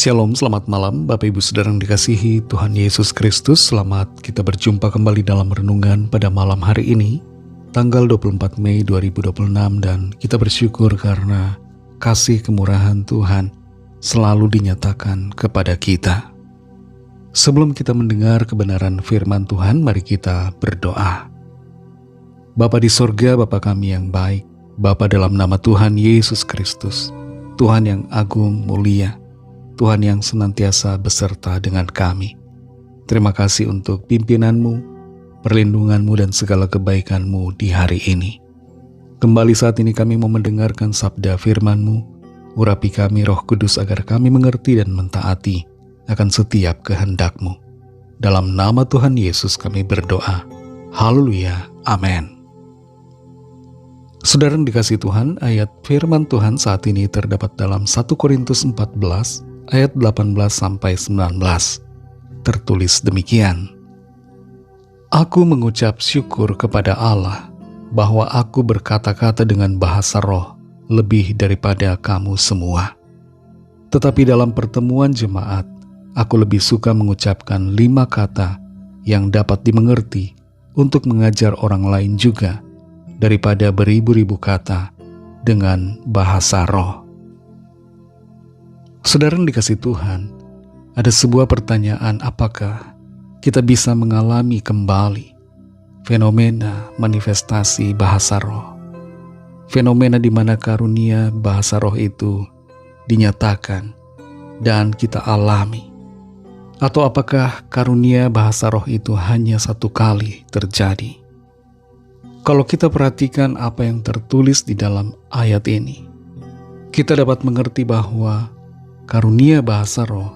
Shalom, selamat malam Bapak Ibu Saudara yang dikasihi Tuhan Yesus Kristus. Selamat kita berjumpa kembali dalam renungan pada malam hari ini, tanggal 24 Mei 2026, dan kita bersyukur karena kasih kemurahan Tuhan selalu dinyatakan kepada kita. Sebelum kita mendengar kebenaran firman Tuhan, mari kita berdoa. Bapa di sorga, Bapa kami yang baik, Bapa dalam nama Tuhan Yesus Kristus, Tuhan yang agung mulia, Tuhan yang senantiasa beserta dengan kami. Terima kasih untuk pimpinanmu, perlindunganmu, dan segala kebaikanmu di hari ini. Kembali saat ini kami mau mendengarkan sabda firmanmu. Urapi kami Roh Kudus agar kami mengerti dan mentaati akan setiap kehendakmu. Dalam nama Tuhan Yesus kami berdoa. Haleluya. Amin. Saudara yang dikasihi Tuhan, ayat firman Tuhan saat ini terdapat dalam 1 Korintus 14 ayat 18-19. Tertulis demikian. Aku mengucap syukur kepada Allah bahwa aku berkata-kata dengan bahasa roh lebih daripada kamu semua. Tetapi dalam pertemuan jemaat, aku lebih suka mengucapkan 5 kata yang dapat dimengerti untuk mengajar orang lain juga daripada beribu-ribu kata dengan bahasa roh. Saudara yang dikasihi Tuhan, ada sebuah pertanyaan, apakah kita bisa mengalami kembali fenomena manifestasi bahasa roh? Fenomena di mana karunia bahasa roh itu dinyatakan dan kita alami. Atau apakah karunia bahasa roh itu hanya satu kali terjadi? Kalau kita perhatikan apa yang tertulis di dalam ayat ini, kita dapat mengerti bahwa karunia bahasa roh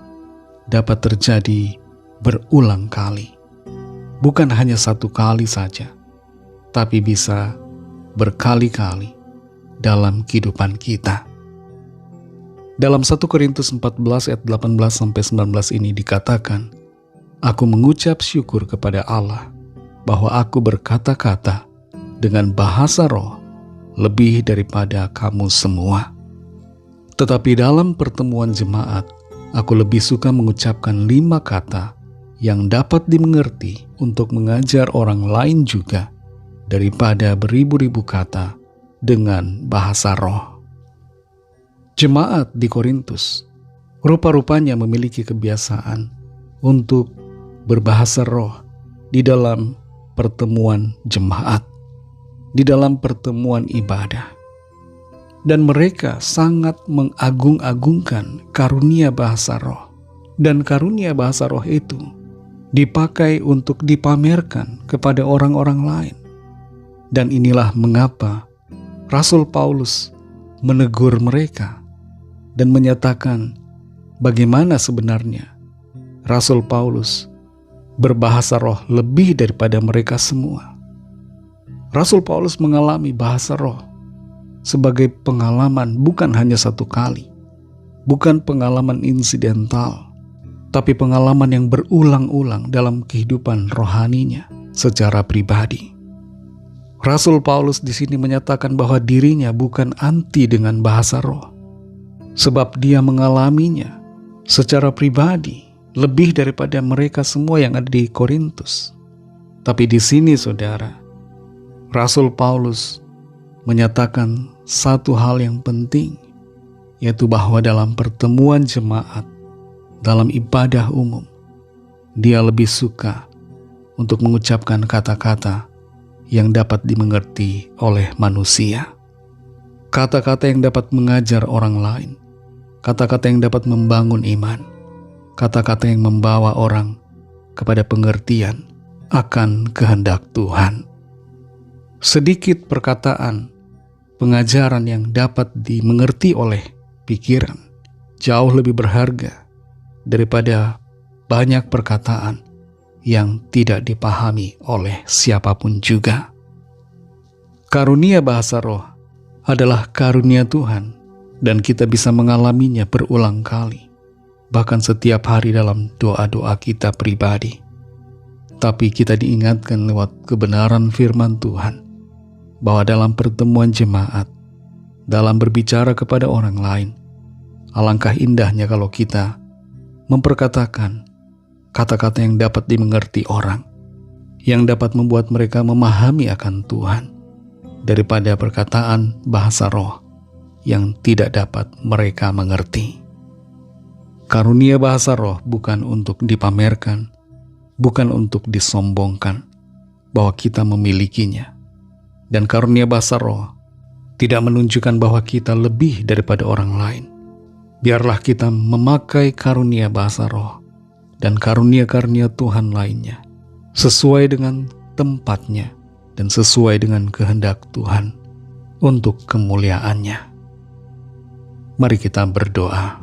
dapat terjadi berulang kali. Bukan hanya satu kali saja, tapi bisa berkali-kali dalam kehidupan kita. Dalam 1 Korintus 14 ayat 18-19 ini dikatakan, aku mengucap syukur kepada Allah bahwa aku berkata-kata dengan bahasa roh lebih daripada kamu semua. Tetapi dalam pertemuan jemaat, aku lebih suka mengucapkan 5 kata yang dapat dimengerti untuk mengajar orang lain juga daripada beribu-ribu kata dengan bahasa roh. Jemaat di Korintus rupa-rupanya memiliki kebiasaan untuk berbahasa roh di dalam pertemuan jemaat, di dalam pertemuan ibadah. Dan mereka sangat mengagung-agungkan karunia bahasa roh. Dan karunia bahasa roh itu dipakai untuk dipamerkan kepada orang-orang lain. Dan inilah mengapa Rasul Paulus menegur mereka dan menyatakan bagaimana sebenarnya Rasul Paulus berbahasa roh lebih daripada mereka semua. Rasul Paulus mengalami bahasa roh sebagai pengalaman bukan hanya satu kali, bukan pengalaman insidental, tapi pengalaman yang berulang-ulang dalam kehidupan rohaninya secara pribadi. Rasul Paulus di sini menyatakan bahwa dirinya bukan anti dengan bahasa roh, sebab dia mengalaminya secara pribadi lebih daripada mereka semua yang ada di Korintus. Tapi di sini, saudara, Rasul Paulus menyatakan satu hal yang penting, yaitu bahwa dalam pertemuan jemaat, dalam ibadah umum, dia lebih suka untuk mengucapkan kata-kata yang dapat dimengerti oleh manusia. Kata-kata yang dapat mengajar orang lain, kata-kata yang dapat membangun iman, kata-kata yang membawa orang kepada pengertian akan kehendak Tuhan. Sedikit perkataan pengajaran yang dapat dimengerti oleh pikiran jauh lebih berharga daripada banyak perkataan yang tidak dipahami oleh siapapun juga. Karunia bahasa roh adalah karunia Tuhan dan kita bisa mengalaminya berulang kali, bahkan setiap hari dalam doa-doa kita pribadi. Tapi kita diingatkan lewat kebenaran firman Tuhan bahwa dalam pertemuan jemaat, dalam berbicara kepada orang lain, alangkah indahnya kalau kita memperkatakan kata-kata yang dapat dimengerti orang, yang dapat membuat mereka memahami akan Tuhan, daripada perkataan bahasa roh yang tidak dapat mereka mengerti. Karunia bahasa roh bukan untuk dipamerkan, bukan untuk disombongkan bahwa kita memilikinya. Dan karunia bahasa roh tidak menunjukkan bahwa kita lebih daripada orang lain. Biarlah kita memakai karunia bahasa roh dan karunia-karunia Tuhan lainnya sesuai dengan tempatnya dan sesuai dengan kehendak Tuhan untuk kemuliaannya. Mari kita berdoa.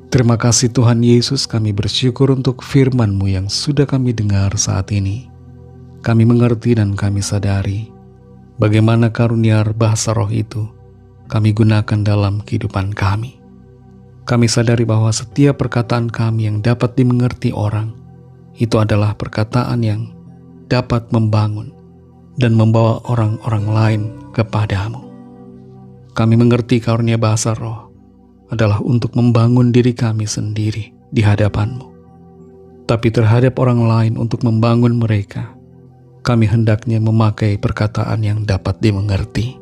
Terima kasih Tuhan Yesus, kami bersyukur untuk firman-Mu yang sudah kami dengar saat ini. Kami mengerti dan kami sadari bagaimana karunia bahasa roh itu kami gunakan dalam kehidupan kami. Kami sadari bahwa setiap perkataan kami yang dapat dimengerti orang, itu adalah perkataan yang dapat membangun dan membawa orang-orang lain kepadamu. Kami mengerti karunia bahasa roh adalah untuk membangun diri kami sendiri di hadapan-Mu. Tapi terhadap orang lain untuk membangun mereka, kami hendaknya memakai perkataan yang dapat dimengerti.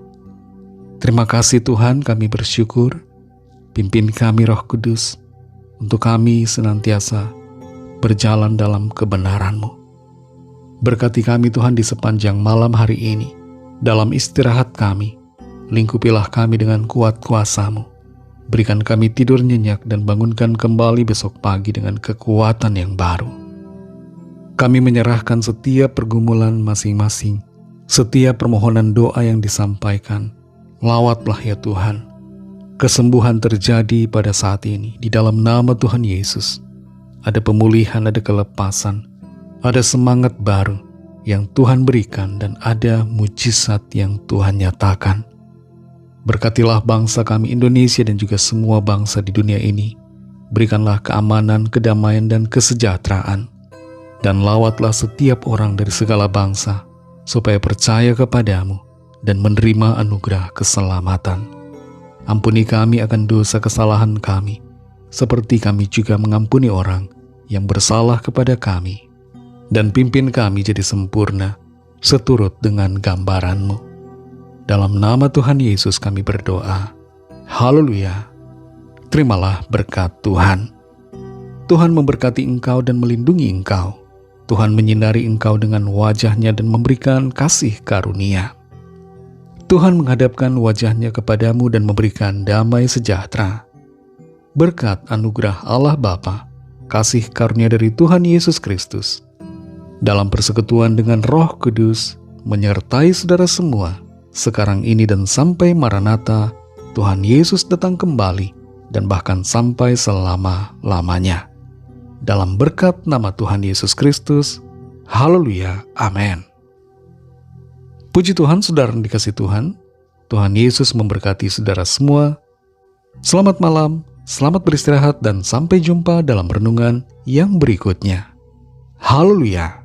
Terima kasih Tuhan, kami bersyukur. Pimpin kami Roh Kudus, untuk kami senantiasa berjalan dalam kebenaran-Mu. Berkati kami Tuhan di sepanjang malam hari ini, dalam istirahat kami. Lingkupilah kami dengan kuat kuasa-Mu. Berikan kami tidur nyenyak dan bangunkan kembali besok pagi dengan kekuatan yang baru. Kami menyerahkan setiap pergumulan masing-masing, setiap permohonan doa yang disampaikan. Lawatlah ya Tuhan. Kesembuhan terjadi pada saat ini di dalam nama Tuhan Yesus. Ada pemulihan, ada kelepasan, ada semangat baru yang Tuhan berikan, dan ada mujizat yang Tuhan nyatakan. Berkatilah bangsa kami Indonesia dan juga semua bangsa di dunia ini. Berikanlah keamanan, kedamaian, dan kesejahteraan. Dan lawatlah setiap orang dari segala bangsa, supaya percaya kepadamu dan menerima anugerah keselamatan. Ampuni kami akan dosa kesalahan kami, seperti kami juga mengampuni orang yang bersalah kepada kami. Dan pimpin kami jadi sempurna, seturut dengan gambaran-Mu. Dalam nama Tuhan Yesus kami berdoa. Haleluya. Terimalah berkat Tuhan. Tuhan memberkati engkau dan melindungi engkau. Tuhan menyinari engkau dengan wajah-Nya dan memberikan kasih karunia. Tuhan menghadapkan wajah-Nya kepadamu dan memberikan damai sejahtera. Berkat anugerah Allah Bapa, kasih karunia dari Tuhan Yesus Kristus, dalam persekutuan dengan Roh Kudus, menyertai saudara semua, sekarang ini dan sampai Maranatha, Tuhan Yesus datang kembali, dan bahkan sampai selama-lamanya. Dalam berkat nama Tuhan Yesus Kristus, haleluya, amin. Puji Tuhan, saudara yang dikasihi Tuhan, Tuhan Yesus memberkati saudara semua. Selamat malam, selamat beristirahat, dan sampai jumpa dalam renungan yang berikutnya. Haleluya.